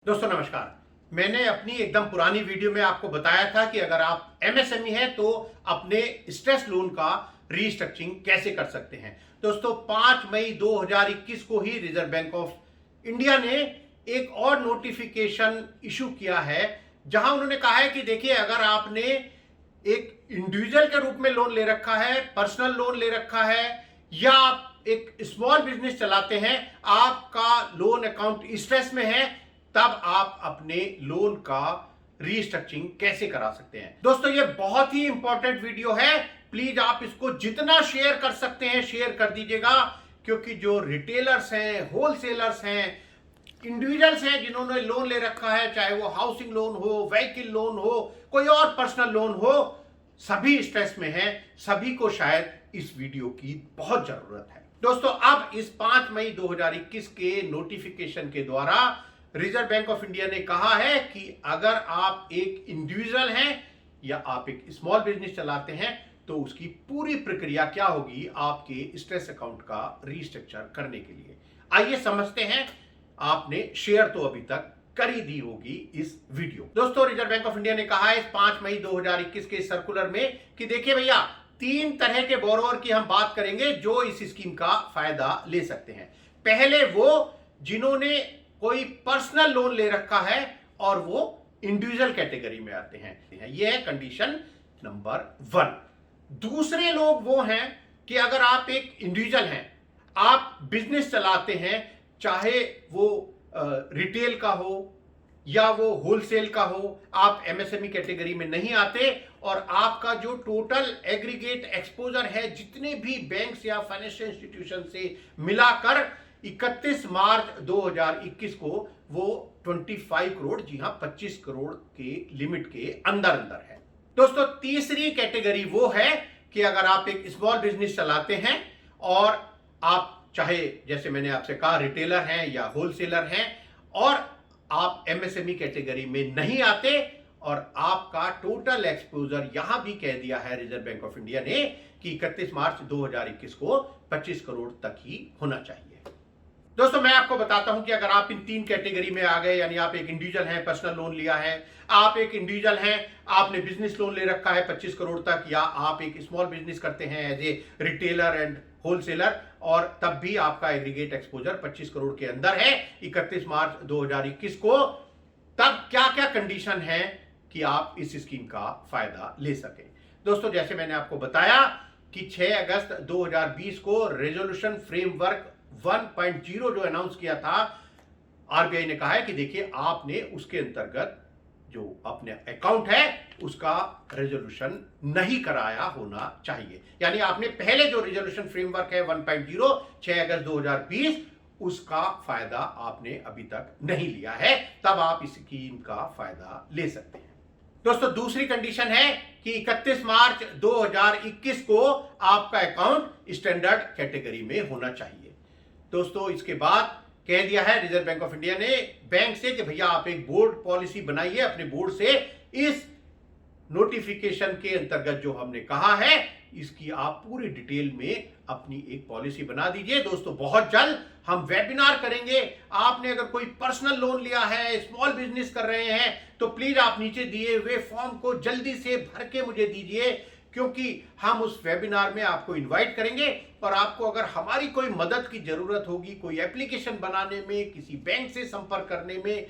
दोस्तों नमस्कार। मैंने अपनी एकदम पुरानी वीडियो में आपको बताया था कि अगर आप एमएसएमई हैं तो अपने स्ट्रेस लोन का रीस्ट्रक्चरिंग कैसे कर सकते हैं। दोस्तों 5 मई 2021 को ही रिजर्व बैंक ऑफ इंडिया ने एक और नोटिफिकेशन इशू किया है, जहां उन्होंने कहा है कि देखिए, अगर आपने एक इंडिविजुअल के रूप में लोन ले रखा है, पर्सनल लोन ले रखा है, या आप एक स्मॉल बिजनेस चलाते हैं, आपका लोन अकाउंट स्ट्रेस में है, तब आप अपने लोन का रीस्ट्रक्चरिंग कैसे करा सकते हैं। दोस्तों ये बहुत ही इंपॉर्टेंट वीडियो है, प्लीज आप इसको जितना शेयर कर सकते हैं शेयर कर दीजिएगा, क्योंकि जो रिटेलर्स हैं, होलसेलर्स हैं, इंडिविजुअल्स हैं जिन्होंने लोन ले रखा है, चाहे वो हाउसिंग लोन हो, व्हीकल लोन हो, कोई और पर्सनल लोन हो, सभी स्ट्रेस में हैं, सभी को शायद इस वीडियो की बहुत जरूरत है। दोस्तों अब इस 5 मई 2021 के नोटिफिकेशन के द्वारा रिजर्व बैंक ऑफ इंडिया ने कहा है कि अगर आप एक इंडिविजुअल हैं या आप एक स्मॉल बिजनेस चलाते हैं तो उसकी पूरी प्रक्रिया क्या होगी आपके स्ट्रेस अकाउंट का रीस्ट्रक्चर करने के लिए। आइए समझते हैं। आपने शेयर तो अभी तक कर ही दी होगी इस वीडियो। दोस्तों रिजर्व बैंक ऑफ इंडिया ने कहा है इस 5 मई 2021 के सर्कुलर में कि देखिए भैया, 3 तरह के बोरोवर की हम बात करेंगे जो इस स्कीम का फायदा ले सकते हैं। पहले वो जिन्होंने कोई पर्सनल लोन ले रखा है और वो इंडिविजुअल कैटेगरी में आते हैं, यह है कंडीशन नंबर 1। दूसरे लोग वो हैं कि अगर आप एक इंडिविजुअल हैं, आप बिजनेस चलाते हैं, चाहे वो रिटेल का हो या वो होलसेल का हो, आप एमएसएमई कैटेगरी में नहीं आते और आपका जो टोटल एग्रीगेट एक्सपोजर है जितने भी बैंक्स या फाइनेंशियल इंस्टीट्यूशन से मिलाकर 31 मार्च 2021 को वो 25 करोड़, जी हां 25 करोड़ के लिमिट के अंदर अंदर है। दोस्तों तीसरी कैटेगरी वो है कि अगर आप एक स्मॉल बिजनेस चलाते हैं और आप चाहे जैसे मैंने आपसे कहा रिटेलर हैं या होलसेलर हैं और आप एमएसएमई कैटेगरी में नहीं आते और आपका टोटल एक्सपोजर यहां भी कह दिया है रिजर्व बैंक ऑफ इंडिया ने कि 31 मार्च 2021 को 25 करोड़ तक ही होना चाहिए। दोस्तों मैं आपको बताता हूं कि अगर आप इन 3 कैटेगरी में आ गए, यानी आप एक इंडिविजुअल हैं, पर्सनल लोन लिया है, आप एक इंडिविजुअल हैं, आपने बिजनेस लोन ले रखा है 25 करोड़ तक, या आप एक स्मॉल बिजनेस करते हैं as a retailer and wholesaler और तब भी आपका एग्रीगेट एक्सपोजर 25 करोड़ के अंदर है 31 मार्च 2021 को, तब क्या क्या कंडीशन है कि आप इस स्कीम का फायदा ले सकें। दोस्तों जैसे मैंने आपको बताया कि 6 अगस्त 2020 को रेजोल्यूशन फ्रेमवर्क 1.0 जो अनाउंस किया था, आरबीआई ने कहा है कि देखिए आपने उसके अंतर्गत जो अपने अकाउंट है उसका रेजोल्यूशन नहीं कराया होना चाहिए, यानी आपने पहले जो रेजोल्यूशन फ्रेमवर्क है 1.0 6 अगस्त 2020 उसका फायदा आपने अभी तक नहीं लिया है, तब आप इस स्कीम का फायदा ले सकते हैं। दोस्तों दूसरी कंडीशन है कि 31 मार्च 2021 को आपका अकाउंट स्टैंडर्ड कैटेगरी में होना चाहिए। दोस्तों इसके बाद कह दिया है रिजर्व बैंक ऑफ इंडिया ने बैंक से कि भैया आप एक बोर्ड पॉलिसी बनाइए, अपने बोर्ड से इस नोटिफिकेशन के अंतर्गत जो हमने कहा है इसकी आप पूरी डिटेल में अपनी एक पॉलिसी बना दीजिए। दोस्तों बहुत जल्द हम वेबिनार करेंगे। आपने अगर कोई पर्सनल लोन लिया है, स्मॉल बिजनेस कर रहे हैं, तो प्लीज आप नीचे दिए हुए फॉर्म को जल्दी से भर के मुझे दीजिए, क्योंकि हम उस वेबिनार में आपको इनवाइट करेंगे और आपको अगर हमारी कोई मदद की जरूरत होगी, कोई एप्लीकेशन बनाने में, किसी बैंक से संपर्क करने में,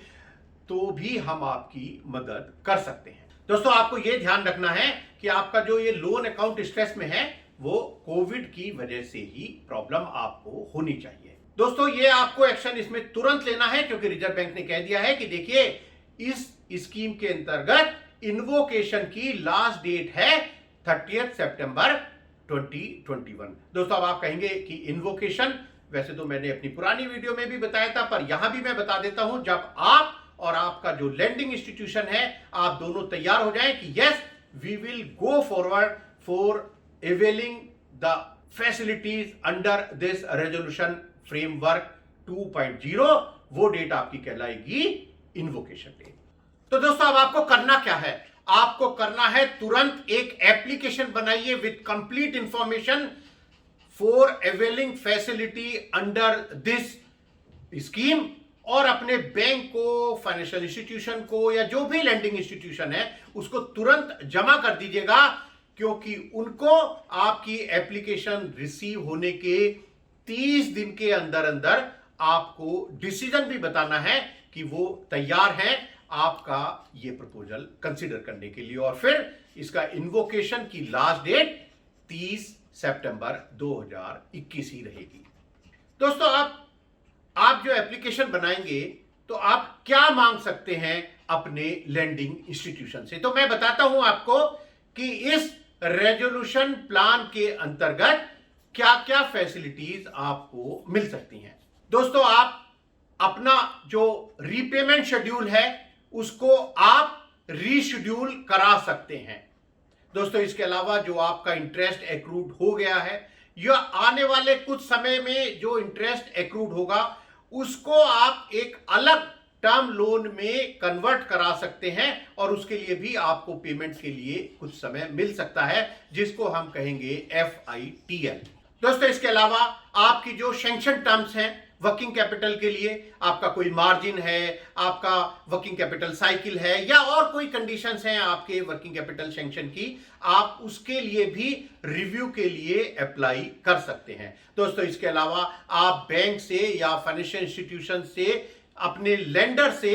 तो भी हम आपकी मदद कर सकते हैं। दोस्तों आपको यह ध्यान रखना है कि आपका जो ये लोन अकाउंट स्ट्रेस में है वो कोविड की वजह से ही प्रॉब्लम आपको होनी चाहिए। दोस्तों ये आपको एक्शन इसमें तुरंत लेना है, क्योंकि रिजर्व बैंक ने कह दिया है कि देखिए इस स्कीम के अंतर्गत इन्वोकेशन की लास्ट डेट है 30 सितंबर 2021। दोस्तों अब आप कहेंगे कि इन्वोकेशन, वैसे तो मैंने अपनी पुरानी वीडियो में भी बताया था, पर यहां भी मैं बता देता हूं, जब आप और आपका जो लेंडिंग इंस्टीट्यूशन है आप दोनों तैयार हो जाएं कि yes we will go forward for availing the facilities under this resolution framework 2.0, वो डेट आपकी कहलाएगी इन्वोकेशन डेट। तो दोस्तों अब आपको करना क्या है, आपको करना है तुरंत एक एप्लीकेशन बनाइए with complete information for availing facility under this scheme और अपने बैंक को, फाइनेंशियल इंस्टीट्यूशन को या जो भी लैंडिंग इंस्टीट्यूशन है उसको तुरंत जमा कर दीजिएगा, क्योंकि उनको आपकी एप्लीकेशन रिसीव होने के 30 दिन के अंदर अंदर आपको डिसीजन भी बताना है कि वो तैयार हैं आपका ये प्रपोजल कंसीडर करने के लिए। और फिर इसका इन्वोकेशन की लास्ट डेट 30 सितंबर 2021 ही रहेगी। दोस्तों, आप जो एप्लीकेशन बनाएंगे तो आप क्या मांग सकते हैं अपने लैंडिंग इंस्टीट्यूशन से, तो मैं बताता हूं आपको कि इस रेजोल्यूशन प्लान के अंतर्गत क्या क्या फैसिलिटीज आपको मिल सकती हैं। दोस्तों, आप अपना जो रीपेमेंट शेड्यूल है उसको आप रीशेड्यूल करा सकते हैं। दोस्तों, इसके अलावा जो आपका इंटरेस्ट एक्रूड हो गया है या आने वाले कुछ समय में जो इंटरेस्ट एक्रूड होगा उसको आप एक अलग टर्म लोन में कन्वर्ट करा सकते हैं, और उसके लिए भी आपको पेमेंट के लिए कुछ समय मिल सकता है, जिसको हम कहेंगे FITL। दोस्तों, इसके अलावा आपकी जो सैंक्शन टर्म्स हैं वर्किंग कैपिटल के लिए, आपका कोई मार्जिन है, आपका वर्किंग कैपिटल साइकिल है या और कोई कंडीशंस हैं आपके वर्किंग कैपिटल सैंक्शन की, आप उसके लिए भी रिव्यू के लिए अप्लाई कर सकते हैं। दोस्तों, इसके अलावा आप बैंक से या फाइनेंशियल इंस्टीट्यूशन से अपने लेंडर से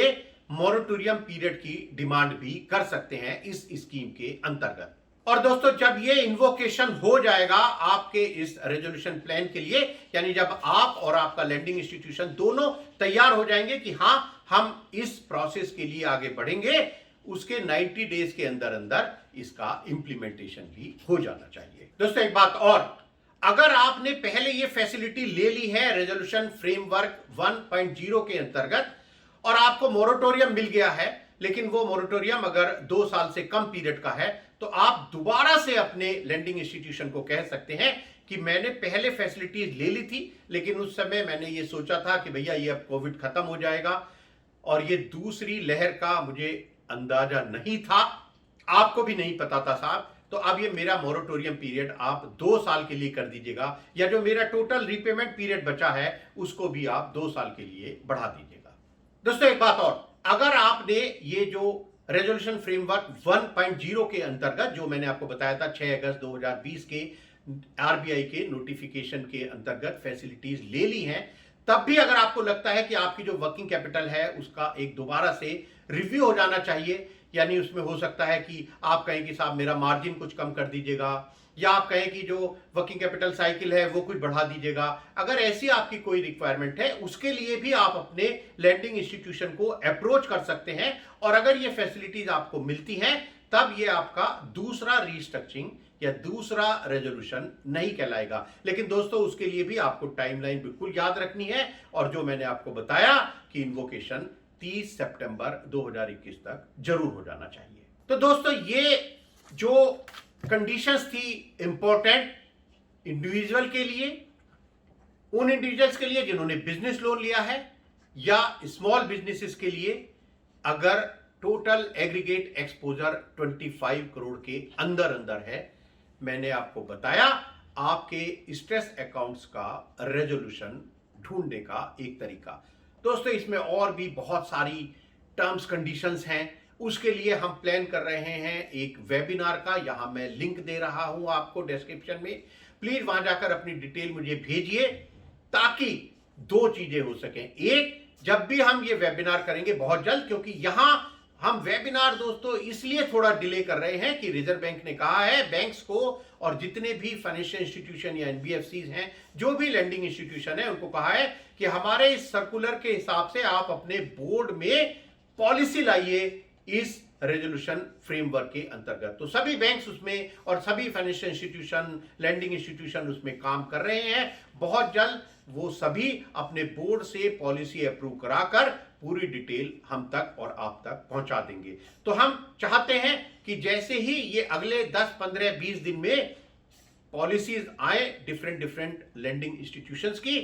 मॉरेटोरियम पीरियड की डिमांड भी कर सकते हैं इस स्कीम के अंतर्गत। और दोस्तों, जब ये इन्वोकेशन हो जाएगा आपके इस रेजोल्यूशन प्लान के लिए, यानी जब आप और आपका लैंडिंग इंस्टीट्यूशन दोनों तैयार हो जाएंगे कि हां हम इस प्रोसेस के लिए आगे बढ़ेंगे, उसके 90 डेज के अंदर अंदर इसका इंप्लीमेंटेशन भी हो जाना चाहिए। दोस्तों, एक बात और, अगर आपने पहले ये फैसिलिटी ले ली है रेजोल्यूशन फ्रेमवर्क 1.0 के अंतर्गत और आपको मोरेटोरियम मिल गया है, लेकिन वो मोरेटोरियम अगर 2 साल से कम पीरियड का है, तो आप दोबारा से अपने लैंडिंग इंस्टीट्यूशन को कह सकते हैं कि मैंने पहले फैसिलिटीज ले ली थी, लेकिन उस समय मैंने ये सोचा था कि भैया ये अब कोविड खत्म हो जाएगा और ये दूसरी लहर का मुझे अंदाजा नहीं था, आपको भी नहीं पता था साहब, तो अब ये मेरा मोरेटोरियम पीरियड आप 2 साल के लिए कर दीजिएगा, या जो मेरा टोटल रीपेमेंट पीरियड बचा है उसको भी आप 2 साल के लिए बढ़ा दीजिएगा। दोस्तों, एक बात और, अगर आपने ये जो रेजोल्यूशन फ्रेमवर्क 1.0 के अंतर्गत जो मैंने आपको बताया था 6 अगस्त 2020 के RBI के नोटिफिकेशन के अंतर्गत फैसिलिटीज ले ली हैं, तब भी अगर आपको लगता है कि आपकी जो वर्किंग कैपिटल है उसका एक दोबारा से रिव्यू हो जाना चाहिए, यानी उसमें हो सकता है कि आप कहें कि साहब मेरा मार्जिन कुछ कम कर दीजिएगा, या आप कहें कि जो वर्किंग कैपिटल साइकिल है वो कुछ बढ़ा दीजिएगा, अगर ऐसी आपकी कोई रिक्वायरमेंट है उसके लिए भी आप अपने लैंडिंग इंस्टीट्यूशन को अप्रोच कर सकते हैं। और अगर ये फैसिलिटीज आपको मिलती हैं तब ये आपका दूसरा रीस्ट्रक्चरिंग या दूसरा रेजोल्यूशन नहीं कहलाएगा। लेकिन दोस्तों, उसके लिए भी आपको टाइमलाइन बिल्कुल याद रखनी है, और जो मैंने आपको बताया कि इन्वोकेशन 30 सितंबर 2021 तक जरूर हो जाना चाहिए। तो दोस्तों, ये जो कंडीशंस थी इंपॉर्टेंट इंडिविजुअल के लिए, उन इंडिविजुअल्स के लिए जिन्होंने बिजनेस लोन लिया है, या स्मॉल बिजनेसेस के लिए अगर टोटल एग्रीगेट एक्सपोजर 25 करोड़ के अंदर अंदर है। मैंने आपको बताया आपके स्ट्रेस अकाउंट्स का रेजोल्यूशन ढूंढने का एक तरीका। दोस्तों, इसमें और भी बहुत सारी टर्म्स कंडीशंस हैं, उसके लिए हम प्लान कर रहे हैं एक वेबिनार का, यहां मैं लिंक दे रहा हूं आपको डिस्क्रिप्शन में, प्लीज वहां जाकर अपनी डिटेल मुझे भेजिए, ताकि 2 चीजें हो सकें। एक, जब भी हम ये वेबिनार करेंगे बहुत जल्द, क्योंकि यहां हम वेबिनार दोस्तों इसलिए थोड़ा डिले कर रहे हैं कि रिजर्व बैंक ने कहा है बैंक्स को और जितने भी फाइनेंशियल इंस्टीट्यूशन या NBFCs हैं, जो भी लैंडिंग इंस्टीट्यूशन है, उनको कहा है कि हमारे इस सर्कुलर के हिसाब से आप अपने बोर्ड में पॉलिसी लाइए इस रेजोल्यूशन फ्रेमवर्क के अंतर्गत। तो सभी बैंक्स उसमें और सभी फाइनेंशियल इंस्टीट्यूशन, लैंडिंग इंस्टीट्यूशन उसमें काम कर रहे हैं। बहुत जल्द वो सभी अपने बोर्ड से पॉलिसी अप्रूव कराकर पूरी डिटेल हम तक और आप तक पहुंचा देंगे। तो हम चाहते हैं कि जैसे ही ये अगले 10, 15, 20 दिन में पॉलिसीज आए डिफरेंट लैंडिंग इंस्टीट्यूशंस की,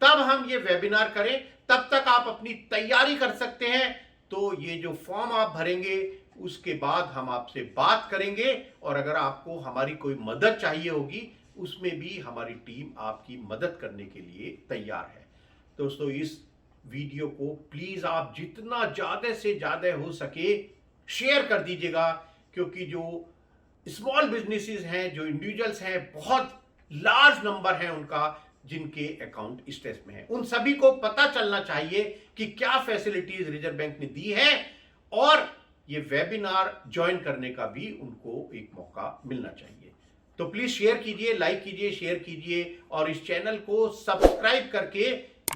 तब हम ये वेबिनार करें। तब तक आप अपनी तैयारी कर सकते हैं। तो ये जो फॉर्म आप भरेंगे उसके बाद हम आपसे बात करेंगे, और अगर आपको हमारी कोई मदद चाहिए होगी उसमें भी हमारी टीम आपकी मदद करने के लिए तैयार है। दोस्तों, इस वीडियो को प्लीज आप जितना ज्यादा से ज्यादा हो सके शेयर कर दीजिएगा, क्योंकि जो स्मॉल बिजनेसेस हैं, जो इंडिविजुअल्स हैं, बहुत लार्ज नंबर है उनका जिनके अकाउंट स्ट्रेस में है, उन सभी को पता चलना चाहिए कि क्या फैसिलिटीज रिजर्व बैंक ने दी है, और ये वेबिनार ज्वाइन करने का भी उनको एक मौका मिलना चाहिए। तो प्लीज शेयर कीजिए, लाइक कीजिए, शेयर कीजिए, और इस चैनल को सब्सक्राइब करके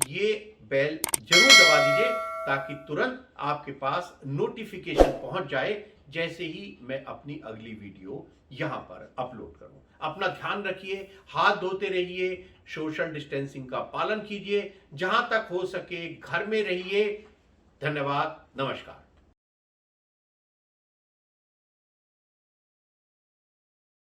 ये बेल जरूर दबा दीजिए ताकि तुरंत आपके पास नोटिफिकेशन पहुंच जाए जैसे ही मैं अपनी अगली वीडियो यहां पर अपलोड करूं। अपना ध्यान रखिए, हाथ धोते रहिए, सोशल डिस्टेंसिंग का पालन कीजिए, जहां तक हो सके घर में रहिए। धन्यवाद, नमस्कार।